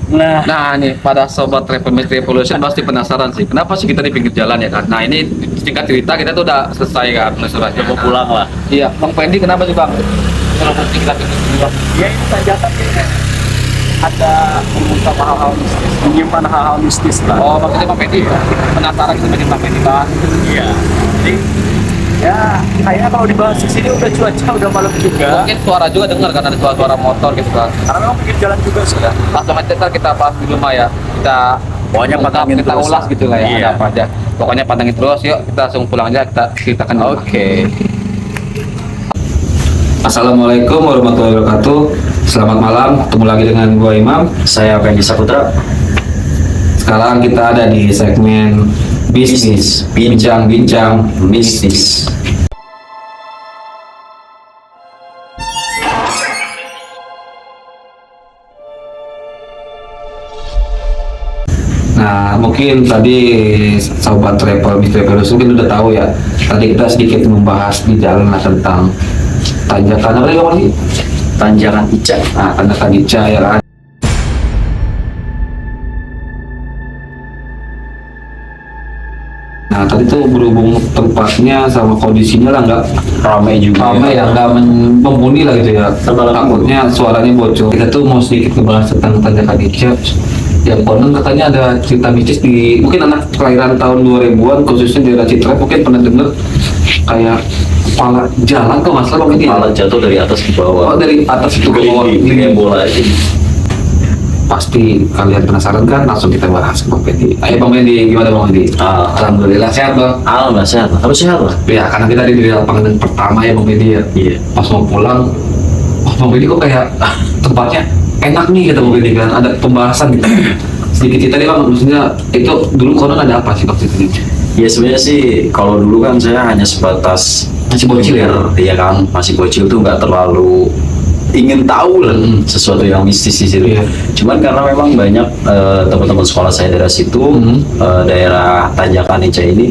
Nah, nih pada sobat Revolution pasti penasaran sih, kenapa sih kita di pinggir jalan ya kan? Nah, ini singkat cerita kita tuh udah selesai kan suratnya. Mau pulang lah. Iya, Bang Fendi kenapa sih Bang? Kalau bukti kita pinggir jalan. Ya ini tanjakan ada mengungkap hal-hal mistis, menyimpan hal-hal mistis lah. Oh, maksudnya Bang Fendi ya? Penasaran kita bikin Bang Fendi Bang. Iya. Jadi ya kayaknya kalau dibahas di sini udah cuaca udah malam juga. Mungkin suara juga dengar kan ada suara-suara motor gitu kan. Karena memang pinggir jalan juga sudah. Langsung aja ntar kita bahas di rumah ya. Kita Pokoknya ungkap, pantengin kita terus ulas lah. gitu lah ya, Iya. ada apa aja. Pokoknya pantengin terus, yuk kita langsung pulang aja, kita ceritakan di rumah. Oke. Assalamualaikum warahmatullahi wabarakatuh. Selamat malam, ketemu lagi dengan gua Imam. Saya Fendi Saputra. Sekarang kita ada di segmen bisnis, bincang-bincang bisnis. Nah, mungkin tadi sobat mungkin udah tahu ya. Tadi kita sedikit membahas di jalan lah tentang tanjakan apa tadi Bang? Tanjakan Ica. Nah, tanjakan Ica ya kan. Nah, tadi tuh berhubung tempatnya sama kondisinya lah nggak Ramai juga. ramai ya, nggak mumpuni lah gitu ya. Terlalu Takutnya suaranya bocor. Kita tuh mau sedikit ngebahas tentang tanjakan Ica. Ya, konon katanya ada cerita mistis di mungkin anak kelahiran tahun 2000-an khususnya di daerah Citra mungkin pernah dengar kayak kepala jalan kok masalah mungkin ya. Malah jatuh dari atas ke bawah. Oh, dari atas itu ke bawah. Kayak bola aja. Pasti kalian penasaran kan? Langsung kita bahas Bang Fendi. Ayo Bang Fendi, gimana Bang Fendi? Alhamdulillah sehat Bang. Alhamdulillah sehat. Harus sehat lah. Ya karena kita di lapangan pertama ya Bang Fendi ya. Iya. Pas mau pulang, wah Bang Fendi kok kayak tempatnya enak nih kata Bang Fendi kan. Ada pembahasan gitu. Sedikit cerita deh Bang, maksudnya itu dulu konon ada apa sih waktu itu? Ya sebenarnya sih kalau dulu kan saya hanya sebatas Masih bocil ya? Iya kan, masih bocil tuh nggak terlalu ingin tahu lah sesuatu yang mistis di situ. Iya. Cuman karena memang banyak teman-teman sekolah saya dari situ, daerah Tanjakan Ica ini,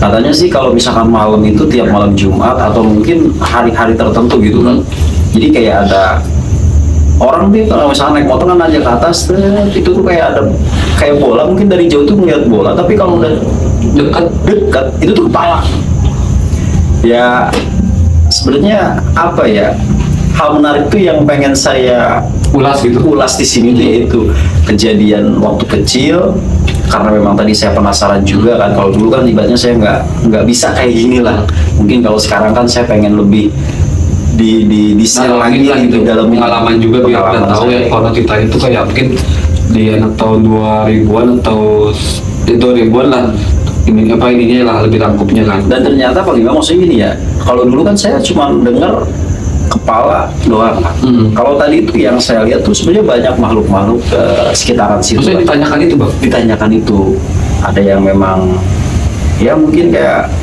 katanya sih kalau misalkan malam itu tiap malam Jumat atau mungkin hari-hari tertentu gitu kan, jadi kayak ada orang nih kalau misalnya naik motor kan aja ke atas, itu tuh kayak ada kayak bola, mungkin dari jauh tuh melihat bola, tapi kalau udah dekat itu tuh kepala. Ya sebenarnya apa ya, hal menarik tuh yang pengen saya Ulas gitu. ulas di sini tuh yaitu kejadian waktu kecil, karena memang tadi saya penasaran juga kan. Kalau dulu kan ibaratnya saya nggak bisa kayak gini lah, mungkin kalau sekarang kan saya pengen lebih di share lagi lah gitu dalam pengalaman juga biar kita tahu ya kalau cerita itu kayak mungkin di anak tahun 2000-an atau di 2000-an lah ini apa ininya lah lebih rangkupnya kan. Dan ternyata Pak Lima maksudnya gini ya, kalau dulu kan saya cuma dengar kepala doang kan. Kalau tadi itu yang saya lihat tuh sebenarnya banyak makhluk-makhluk sekitaran situ. Maksudnya ditanyakan itu Bang? Ditanyakan itu ada yang memang ya mungkin kayak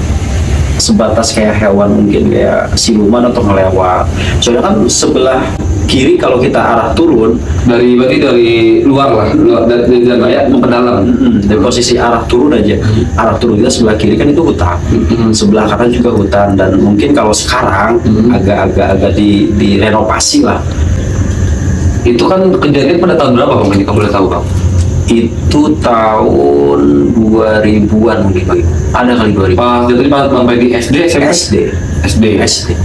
sebatas kayak hewan, mungkin kayak siluman atau ngelewat. Soalnya kan sebelah kiri kalau kita arah turun Berarti dari luar lah, dari kayak mau ke dalam. dari posisi arah turun aja, arah turun kita sebelah kiri kan itu hutan, sebelah kanan juga hutan, dan mungkin kalau sekarang agak direnovasi lah. Itu kan kejadian pada tahun berapa Bang? Ini kamu boleh tahu Bang? Itu tahun 2000-an mungkin Bang. Ada kali 2000. Pas jadi pas Bang di SD, SMP? SD.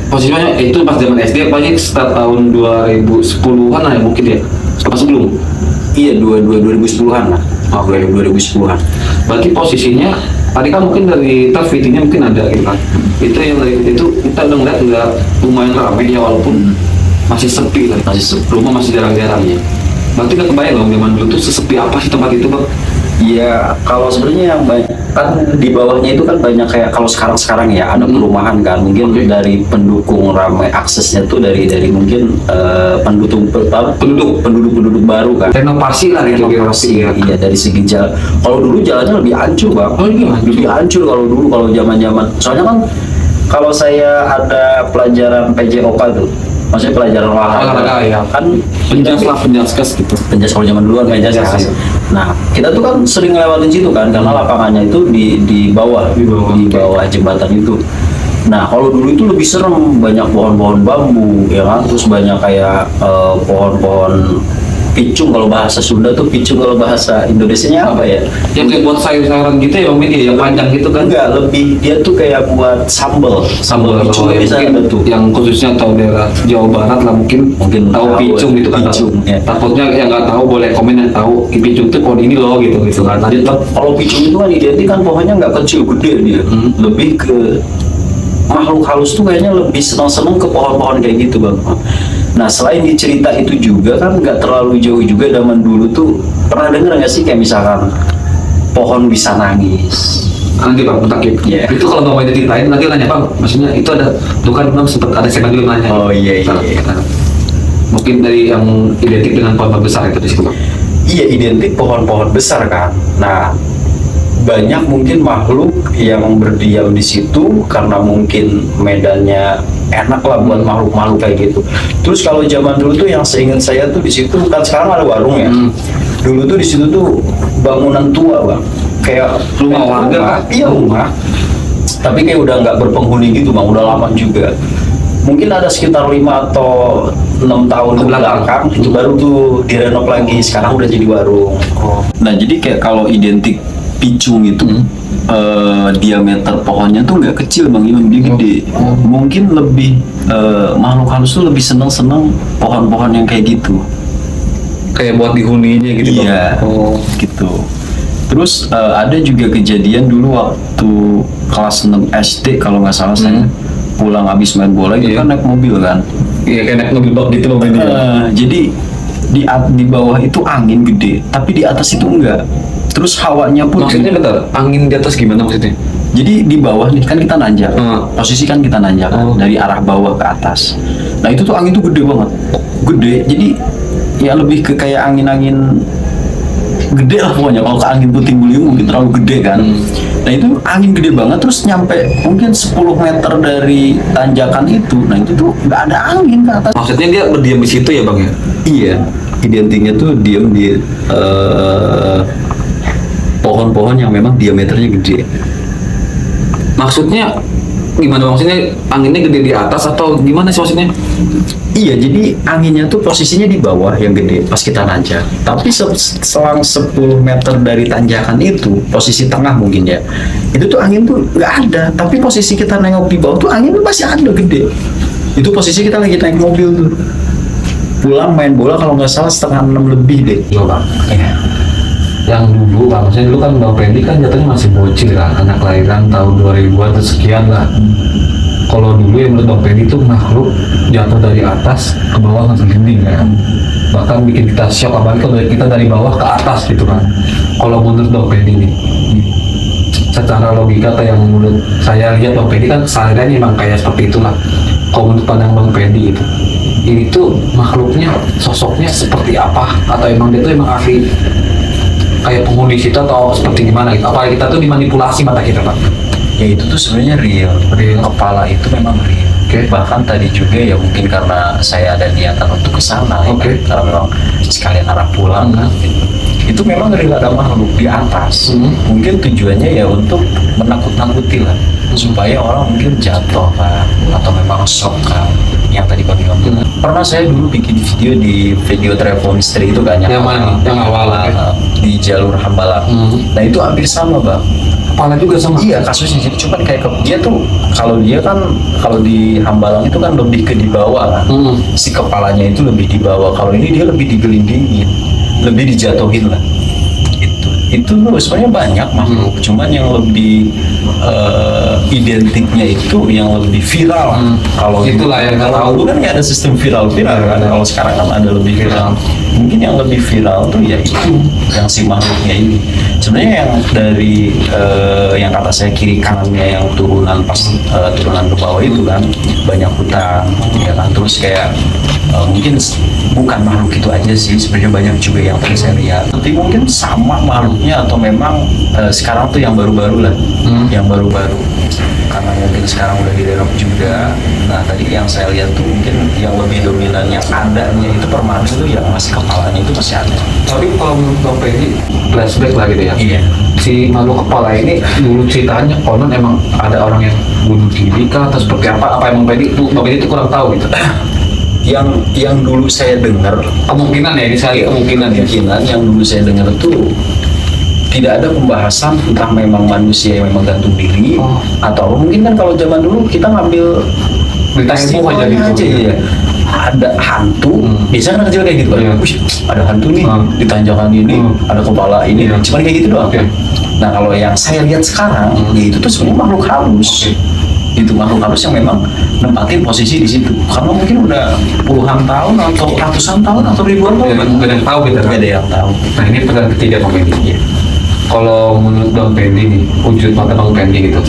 Posisinya itu pas zaman SD paling sekitar tahun 2010-an lah ya mungkin ya. Apa sebelum? Iya, 2010-an lah. Oh, 2010-an. Berarti posisinya tadi kan mungkin dari VT-nya mungkin ada gitu kan. Itu yang dari itu kita udah ngeliat udah lumayan ramai ya walaupun masih sepi kan. Masih sepi. Rumah masih jarang-jarang ya. Berarti udah kebayang dong zaman dulu tuh sesepi apa sih tempat itu Bang? Iya, kalau sebenarnya yang banyak kan di bawahnya itu kan banyak kayak kalau sekarang ya ada perumahan kan, mungkin dari pendukung ramai aksesnya tuh dari mungkin penduduk baru kan. Renovasi lah ya. Renovasi, iya, dari segi jalan. Kalau dulu jalannya lebih hancur Bang. Oh, iya, hancur. Lebih hancur kalau dulu, kalau zaman-zaman. Soalnya kan kalau saya ada pelajaran PJOK tuh, maksudnya pelajaran olahraga ya. kan, penjaskes gitu. penjas kalau zaman dulu kan penjas. Nah, kita tuh kan sering ngelewatin situ kan, karena lapangannya itu di bawah jembatan itu. Nah, kalau dulu itu lebih serem, banyak pohon-pohon bambu, ya kan, terus banyak kayak pohon-pohon picung kalau bahasa Sunda tuh, picung kalau bahasa Indonesianya apa ya? Yang kayak buat sayur-sayuran gitu ya Bang Pedi, yang panjang gitu kan? Enggak, lebih dia tuh kayak buat sambal picung ya, bisa mungkin ada tuh. yang khususnya tahu daerah Jawa Barat lah mungkin tahu picung gitu kan. Picung, ya. Takutnya yang nggak tahu boleh komen yang tahu picung itu pohon ini loh gitu kan. Jadi kalau picung itu kan identik kan pohonnya nggak kecil, gede dia. Lebih ke makhluk halus tuh kayaknya lebih senang-senang ke pohon-pohon kayak gitu Bang. Nah selain di cerita itu juga kan nggak terlalu jauh juga zaman dulu tuh, pernah denger nggak sih kayak misalkan pohon bisa nangis? Nanti Bang, bentar Kip. Iya. Itu kalau mau diceritain nanti nanya Bang, maksudnya itu ada, itu kan Bang sempat ada segmen dulu nanya. Oh iya. Nah, mungkin dari yang identik dengan pohon besar itu di situ Bang. Iya, identik pohon-pohon besar kan. Nah, banyak mungkin makhluk yang berdiam di situ karena mungkin medannya enak lah buat makhluk-makhluk kayak gitu. Terus kalau zaman dulu tuh yang seingat saya tuh di situ kan sekarang ada warung ya. Dulu tuh di situ tuh bangunan tua Bang, kayak Rumah warga, rumah. Iya rumah. Tapi kayak udah nggak berpenghuni gitu Bang, udah lama juga. Mungkin ada sekitar 5 atau 6 tahun ke belakang itu baru tuh direnov lagi, sekarang udah jadi warung. Nah jadi kayak kalau identik picung itu diameter pohonnya tuh nggak kecil Bang Imam, dia gede. Mungkin lebih makhluk halus tuh lebih seneng pohon-pohon yang kayak gitu. Kayak buat dihuninya gitu Bang. Iya, gitu. Terus ada juga kejadian dulu waktu kelas 6 SD kalau nggak salah saya pulang habis main bola itu kan naik mobil kan. Iya kayak naik mobil bak gitu Bang Pedi. Jadi di bawah itu angin gede, tapi di atas itu enggak. Terus hawanya pun Maksudnya bentar, angin di atas gimana maksudnya? jadi di bawah nih kan kita nanjak, posisi kan kita nanjak kan, dari arah bawah ke atas. Nah itu tuh angin tuh gede banget, gede. Jadi ya lebih ke kayak angin-angin gede lah pokoknya. Kalau ke angin puting beliung mungkin terlalu gede kan. Nah itu angin gede banget, terus nyampe mungkin 10 meter dari tanjakan itu. Nah itu tuh nggak ada angin ke atas. Maksudnya dia berdiam di situ ya Bang ya? Iya, identiknya tuh diem di pohon-pohon yang memang diameternya gede. Maksudnya gimana? Maksudnya anginnya gede di atas atau gimana sih maksudnya? Iya, jadi anginnya tuh posisinya di bawah yang gede pas kita nanjak. Tapi selang 10 meter dari tanjakan itu, posisi tengah mungkin ya, itu tuh angin tuh nggak ada. Tapi posisi kita nengok di bawah tuh angin tuh masih ada gede. Itu posisi kita lagi naik mobil tuh. Pulang main bola kalau nggak salah 5:30 lebih deh. Iya Bang. Yang dulu Bang, maksudnya dulu kan Bang Pedi kan jatuhnya masih bocil kan, anak kelahiran tahun 2000-an atau sekian lah. Kalau dulu yang menurut Bang Pedi itu makhluk jatuh dari atas ke bawah langsung gini kan. Bahkan bikin kita shock, apalagi kalau kita dari bawah ke atas gitu kan. Kalau menurut Bang Pedi nih, secara logika atau yang menurut saya lihat Bang Pedi kan seharian emang kayak seperti itulah. Kalau menurut pandang Bang Pedi itu, ini tuh makhluknya, sosoknya seperti apa? Atau emang dia tuh emang asli kayak penghuni situ atau seperti gimana gitu? Apa kita tuh dimanipulasi mata kita Pak? Ya itu tuh sebenarnya real. Kepala itu memang real. Bahkan tadi juga ya mungkin karena saya ada niatan untuk kesana, ya kan? Karena memang sekalian arah pulang kan. Gitu. Itu memang real ada makhluk di atas. Mungkin tujuannya ya untuk menakut-nakuti lah, supaya orang mungkin jatuh kan, atau memang shock kan. Yang tadi Bang Imam bilang. Pernah saya dulu bikin video travel mystery itu kan yang mana? Yang awal di jalur Hambalang. Nah itu hampir sama Bang. Kepala juga sama? Iya kasusnya, jadi cuman kayak dia tuh kalau di Hambalang itu kan lebih ke di bawah kan. Si kepalanya itu lebih di bawah, kalau ini dia lebih digelindingin, lebih dijatuhin lah. Itu tuh sebenarnya banyak makhluk, cuman yang lebih identiknya itu yang lebih viral. Kalau itulah yang kalau dulu kan nggak ada sistem viral kan, kalau sekarang kan ada lebih viral. Mungkin yang lebih viral tuh ya itu yang si makhluknya ini. Sebenarnya yang dari yang kata saya kiri kanannya yang turunan pas turunan ke bawah itu kan banyak hutan, ya kan, terus kayak mungkin bukan makhluk itu aja sih, sebenarnya banyak juga yang tadi saya lihat. Tapi mungkin sama makhluknya atau memang sekarang tuh yang baru-baru lah, yang baru-baru karena mungkin sekarang udah direnov juga. Nah tadi yang saya lihat tuh mungkin yang lebih dominan yang adanya itu permanen itu yang masih kepalanya itu masih ada. Tapi kalau menurut Bang Pedi, flashback lah gitu ya. Iya. Si makhluk kepala ini dulu ceritanya konon emang ada orang yang bunuh diri kah atau seperti apa? Apa emang Bang Pedi itu kurang tahu gitu? yang dulu saya dengar, Kemungkinan ya, ini saya kemungkinan ya. kemungkinan yang dulu saya dengar tuh tidak ada pembahasan entah memang manusia yang memang gantung diri Oh. atau mungkin kan kalau zaman dulu kita ngambil Berita ilmu aja gitu. aja ya. Ada hantu, biasanya kan kecil kayak gitu kan. Iya. Wih, ada hantu nih Hmm. di tanjakan ini, ada kepala ini, Iya. cuman kayak gitu doang. Oke. Nah kalau yang saya lihat sekarang, ya itu tuh sebenarnya makhluk halus. Itu makhluk halus yang memang nempatin posisi di situ. Karena mungkin udah puluhan tahun atau ratusan tahun atau ribuan tahun. Nggak ada yang tahu gitu kan. Nggak ada yang tahu. Nah ini pertanyaan ketiga Bang Pendi. Iya. Kalau menurut Bang Pendi nih, wujud mata Bang Pendi gitu,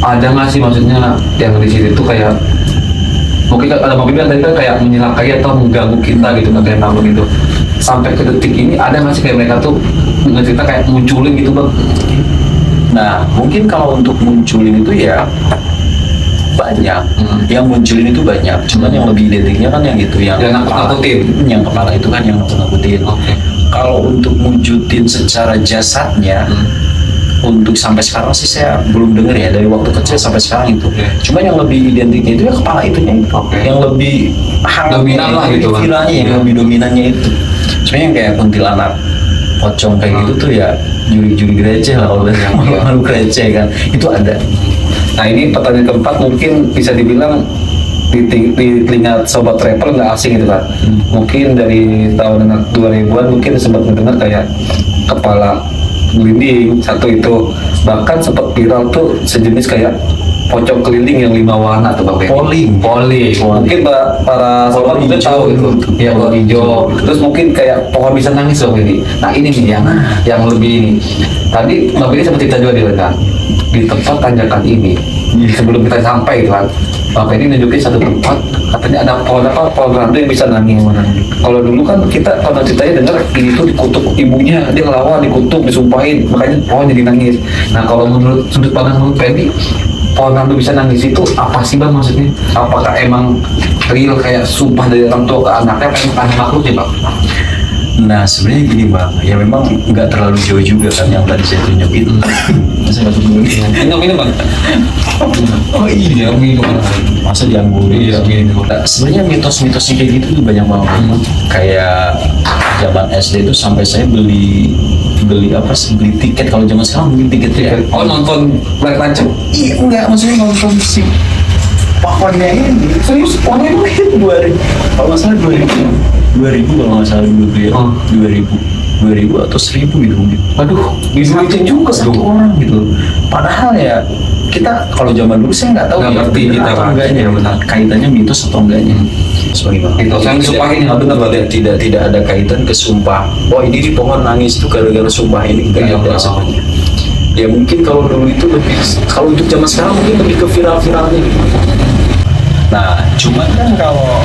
ada nggak sih maksudnya yang di situ tuh kayak mungkin ada Bang Pendi kan tadi kan kayak menyelakai atau mengganggu kita gitu kayak tamu gitu. Sampai ke detik ini ada nggak sih kayak mereka tuh ngerita kayak munculin gitu Bang? Nah, mungkin kalau untuk munculin itu ya banyak. Yang munculin itu banyak. Cuman yang lebih identiknya kan yang itu, yang Yang nakut-nakutin. Yang kepala itu kan yang nakut-nakutin. Oke. Kalau untuk wujudin secara jasadnya, untuk sampai sekarang sih saya belum dengar ya dari waktu kecil sampai sekarang itu. Oke. Cuma yang lebih identiknya itu ya kepala itunya itu. Oke. Yang lebih Dominan lah gitu kan. viralnya yang Iya. lebih dominannya itu. Sebenarnya yang kayak kuntilanak, pocong kayak gitu tuh ya juri-juri receh lah kalau malu receh kan. Itu ada. Nah ini pertanyaan keempat mungkin bisa dibilang di telinga sobat travel nggak asing gitu kan. Mungkin dari tahun 2000-an mungkin sempat mendengar kayak kepala gelinding satu itu, bahkan sempat viral tuh sejenis kayak pocong keliling yang 5 warna tuh Bang Benny. Poling. Poling. Mungkin para sobat mungkin tahu itu. Ya pohon hijau. Terus mungkin kayak pohon bisa nangis loh ini. Nah ini nih yang lebih ini. Tadi Bang Benny sempat cerita juga di kan di tempat tanjakan ini. Sebelum kita sampai kan, Bang Benny nunjukin satu tempat katanya ada pohon randu yang bisa nangis. Kalau dulu kan kita pernah ceritanya dengar ini tuh dikutuk ibunya, dia ngelawan, dikutuk, disumpahin, makanya pohon jadi nangis. Nah kalau menurut sudut pandang Bang Benny, pohon randu bisa nangis itu apa sih Bang maksudnya? Apakah emang real kayak sumpah dari orang tua ke anaknya, apa emang ada makhluknya Bang? Nah sebenarnya gini bang, ya memang nggak terlalu jauh juga kan yang tadi saya tunjukin. Saya batuk dulu. Minum Bang. Oh iya, minum. masa dianggur? Iya, minum. Nah, sebenarnya mitos-mitosnya kayak gitu tuh banyak banget. Kayak zaman SD itu sampai saya beli apa sih, beli tiket. Kalau zaman sekarang beli tiket ya. Oh nonton Black Lancet? Iya enggak, maksudnya nonton si pohonnya ini. Serius pohonnya itu 2000. Kalau nggak salah 2000 kalau nggak salah dulu tuh ya. Oh. 2000 atau 1000 gitu mungkin. Aduh, diduitin juga Satu tuh. orang gitu. Padahal ya kita kalau zaman dulu saya nggak tahu Nggak ya, ngerti benar kita, atau Pak. enggaknya, Iya, benar. kaitannya mitos atau enggaknya. Sebagai bang. Mitos yang disumpahin ya, benar, Pak. Tidak ada kaitan ke sumpah. Oh ini di pohon nangis itu gara-gara sumpah ini enggak Iya, ada benar. sebenarnya. Ya mungkin kalau dulu itu lebih, kalau untuk zaman sekarang mungkin lebih ke viral-viralnya gitu. Nah, cuman kan kalau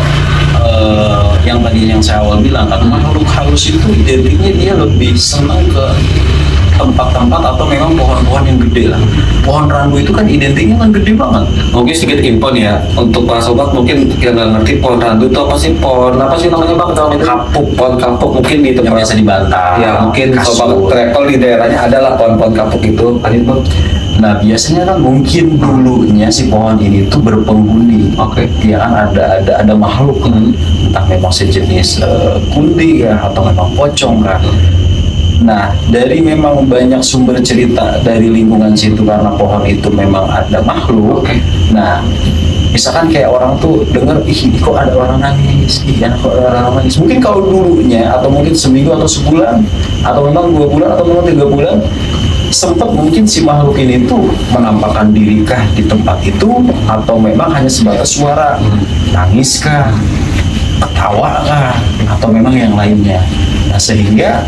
yang tadi yang saya awal bilang kan makhluk halus itu identiknya dia lebih senang ke tempat-tempat atau memang pohon-pohon yang gede lah. Pohon randu itu kan identiknya kan gede banget. Mungkin sedikit info nih ya untuk para sobat mungkin yang nggak ngerti pohon randu itu apa sih, pohon apa sih namanya Bang? Kapuk. Pohon kapuk mungkin di Yang tempat biasa dibantah. ya mungkin kasur. sobat travel di daerahnya adalah pohon-pohon kapuk itu. Lanjut Bang. Nah biasanya kan mungkin dulunya si pohon ini tuh berpenghuni. Oke. Ya kan ada makhluk kan. Entah memang sejenis kunti ya atau memang pocong kan. Nah, dari memang banyak sumber cerita dari lingkungan situ karena pohon itu memang ada makhluk. Oke. Nah, misalkan kayak orang tuh denger, ih ini kok ada orang nangis, ih kok ada orang nangis. Mungkin kalau dulunya atau mungkin seminggu atau sebulan atau memang 2 bulan atau memang 3 bulan sempat mungkin si makhluk ini tuh menampakkan diri kah di tempat itu atau memang hanya sebatas suara nangis kah, ketawa kah, atau memang yang lainnya. Nah sehingga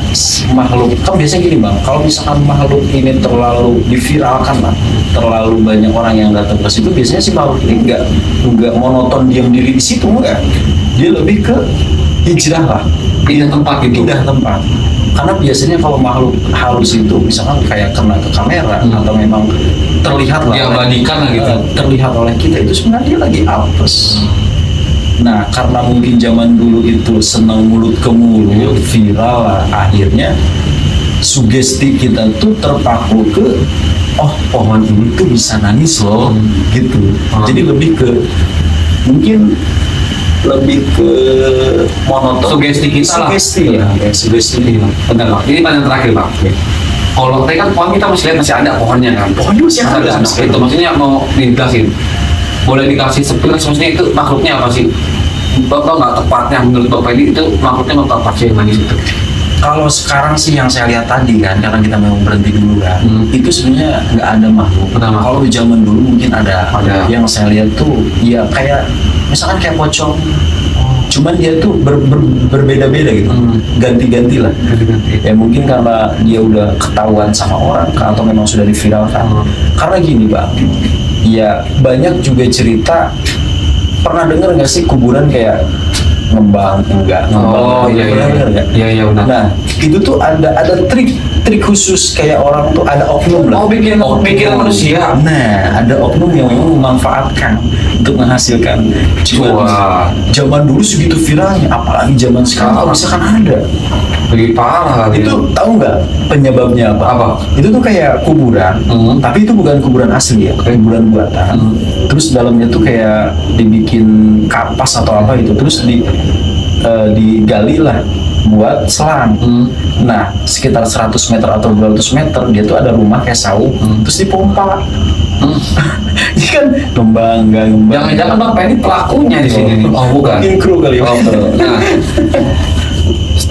makhluk kan biasanya gini bang, kalau misalkan makhluk ini terlalu diviralkan lah, terlalu banyak orang yang datang ke situ, biasanya si makhluk ini nggak monoton diam diri di situ, enggak, dia lebih ke hijrah lah, Pindah tempat gitu. pindah tempat. Karena biasanya kalau makhluk halus itu misalkan kayak kena ke kamera atau memang terlihat lah, Diabadikan lah gitu. terlihat oleh kita itu sebenarnya dia lagi apes. Nah, karena mungkin zaman dulu itu senang mulut ke mulut, viral lah, akhirnya sugesti kita tuh terpaku ke, oh pohon ini tuh bisa nangis loh, gitu. Jadi lebih ke mungkin lebih ke monoton. Sugesti kita lah. Sugesti ya, kayak sugesti. Iya, benar Bang. Ini pertanyaan terakhir Bang. Kalau tadi kan pohon kita masih lihat masih ada pohonnya kan. Pohonnya masih ada. Itu maksudnya mau dijelasin. Boleh dikasih sepilas maksudnya itu makhluknya apa sih? Bapak nggak tepatnya menurut Bapak ini itu makhluknya apa sih yang nangis itu? Kalau sekarang sih yang saya lihat tadi kan, karena kita memang berhenti dulu kan, itu sebenarnya nggak ada makhluk. Pertama. Kalau zaman dulu mungkin ada. Ada. Yang saya lihat tuh, ya kayak misalkan kayak pocong, cuman dia tuh berbeda-beda gitu, ganti-ganti lah. Ya mungkin karena dia udah ketahuan sama orang, atau memang sudah diviralkan. Karena gini Bang, ya banyak juga cerita, pernah dengar nggak sih kuburan kayak ngembang enggak Oh iya iya Pernah dengar nggak? iya benar. Nah itu tuh ada trik khusus kayak orang tuh ada oknum lah. Oh, bikin manusia. Nah ada oknum yang memang memanfaatkan untuk menghasilkan cuan. Wah. Zaman dulu segitu viralnya, apalagi zaman sekarang kalau misalkan ada. Lebih parah Itu tahu nggak penyebabnya apa? Apa? Itu tuh kayak kuburan, tapi itu bukan kuburan asli ya, kuburan buatan. Terus dalamnya tuh kayak dibikin kapas atau apa gitu, terus digali lah buat selang. Nah, sekitar 100 meter atau 200 meter dia tuh ada rumah kayak saung, terus dipompa. Ini kan ngembang. Jangan-jangan Bang Penny pelakunya di sini nih. Oh bukan. Mungkin kru kali ya. Nah,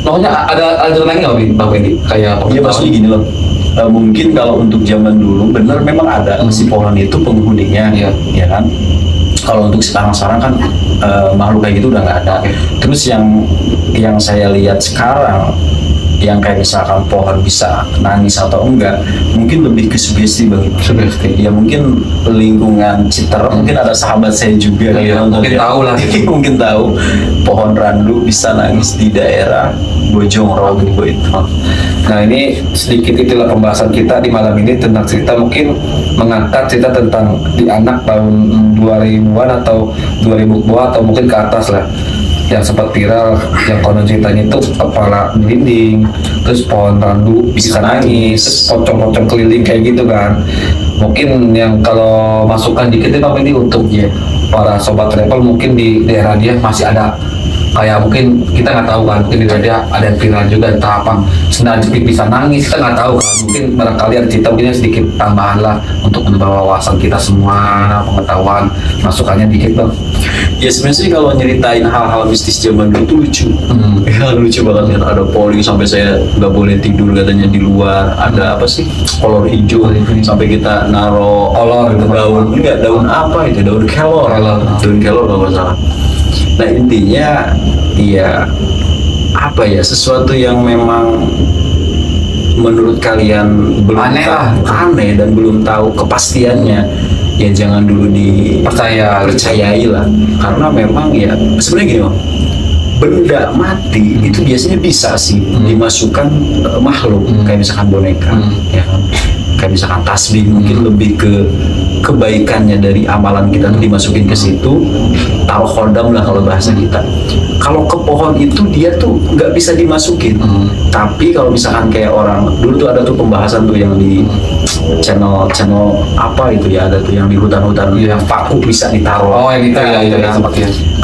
pokoknya ada lagi nggak Bang Penny kayak Iya maksudnya gini loh. Mungkin kalau untuk zaman dulu benar memang ada si pohon itu penghuninya, Iya. ya kan. Kalau untuk sekarang kan makhluk kayak gitu udah nggak ada. Terus yang saya lihat sekarang yang kayak misalkan pohon bisa nangis atau enggak, mungkin lebih ke sugesti Bang. Sugesti. Ya mungkin lingkungan Citer, mungkin ada sahabat saya juga Iya, yang mungkin tahu lah. mungkin tahu pohon randu bisa nangis di daerah Bojong Rogo itu. Nah ini sedikit itulah pembahasan kita di malam ini tentang cerita, mungkin mengangkat cerita tentang di anak tahun 2000-an atau 2000-an atau mungkin ke atas lah, yang sempat viral, yang konon ceritanya itu kepala dinding, terus pohon randu bisa nangis, terus pocong-pocong keliling kayak gitu kan. Mungkin yang kalau masukan dikit ya Pak ini untuk para sobat travel, mungkin di daerah dia masih ada kayak mungkin kita nggak tahu kan, mungkin di daerah dia ada yang viral juga entah apa sendal jepit bisa nangis, kita nggak tahu kan. Mungkin barangkali ada cerita mungkin sedikit tambahan lah untuk menambah wawasan kita semua, pengetahuan, masukannya dikit Bang. Ya sebenarnya sih kalau nyeritain hal-hal mistis zaman dulu tuh lucu. Ya lucu banget kan, ada polling sampai saya nggak boleh tidur katanya di luar, ada apa sih kolor hijau sampai kita naro Kolor gitu, daun apa itu, daun kelor kalau nggak salah. Nah intinya ya apa ya, sesuatu yang memang menurut kalian belum aneh dan belum tahu kepastiannya, ya jangan dulu dipercayai lah, karena memang ya sebenarnya gini Bang, benda mati itu biasanya bisa sih dimasukkan makhluk, kayak misalkan boneka, ya kan, kayak misalkan tasbih, mungkin lebih ke kebaikannya dari amalan kita tuh dimasukin ke situ, taruh khodam lah kalau bahasa kita. Kalau ke pohon itu dia tuh nggak bisa dimasukin, tapi kalau misalkan kayak orang dulu tuh ada tuh pembahasan tuh yang di channel apa itu ya, ada tuh yang di hutan-hutan yang paku bisa ditaruh. Oh yang itu ya.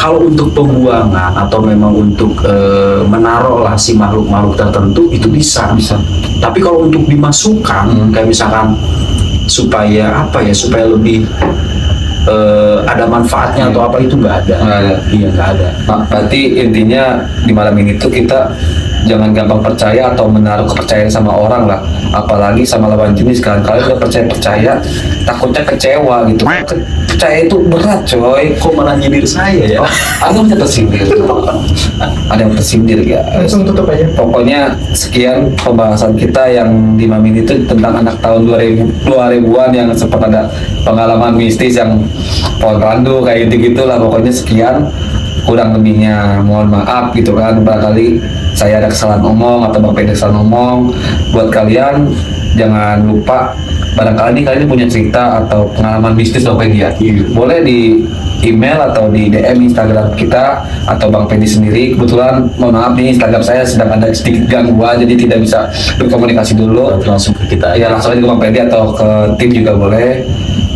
Kalau untuk pembuangan atau memang untuk menaruh lah si makhluk-makhluk tertentu itu bisa. Tapi kalau untuk dimasukkan kayak misalkan supaya apa ya, supaya lebih ada manfaatnya atau apa, itu nggak ada. Iya nggak ada. Nah, berarti intinya di malam ini tuh kita jangan gampang percaya atau menaruh kepercayaan sama orang lah, apalagi sama lawan jenis kan. Kalau udah percaya takutnya kecewa gitu. Percaya itu berat coy. Kok malah nyindir saya ya? Ada yang tersindir, ada yang tersindir ya. Langsung tutup aja. Pokoknya sekian pembahasan kita yang di malam ini tuh tentang anak tahun 2000-an yang sempat ada pengalaman mistis yang pohon randu kayak gitu lah. Pokoknya sekian, kurang lebihnya mohon maaf gitu kan, barangkali saya ada kesalahan ngomong atau Bang Pedro kesalahan ngomong. Buat kalian jangan lupa, barangkali kalian punya cerita atau pengalaman mistis Bang Pedro ya, boleh di email atau di DM Instagram kita atau Bang Pendi sendiri. Kebetulan mohon maaf nih, Instagram saya sedang ada sedikit gangguan, jadi tidak bisa berkomunikasi dulu. Langsung ke kita ya, langsung aja ke Bang Pendi atau ke tim juga boleh.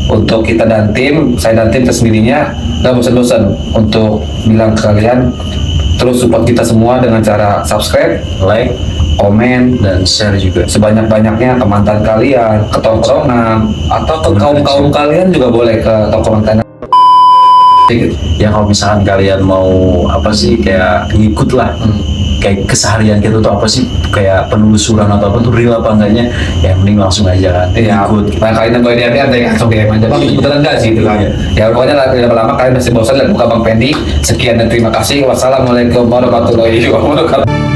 Untuk kita dan tim, saya dan tim tersendirinya nggak bosan-bosan untuk bilang ke kalian terus support kita semua dengan cara subscribe, like, komen, dan share juga. sebanyak-banyaknya ke mantan kalian, ke tongkrongan, atau ke kaum-kaum kalian juga boleh ke tongkrongan. Ya kalau misalkan kalian mau apa sih kayak ngikut lah, kayak keseharian kita tuh apa sih, kayak penelusuran atau apa tuh real apa enggaknya, ya mending langsung aja kan Iya, ikut. nah kalian yang ini ada yang langsung DM aja, bang beneran enggak sih itu kan? Ya pokoknya lama-lama kalian masih bosan lihat muka Bang Pendi. Sekian dan terima kasih. Wassalamualaikum warahmatullahi wabarakatuh.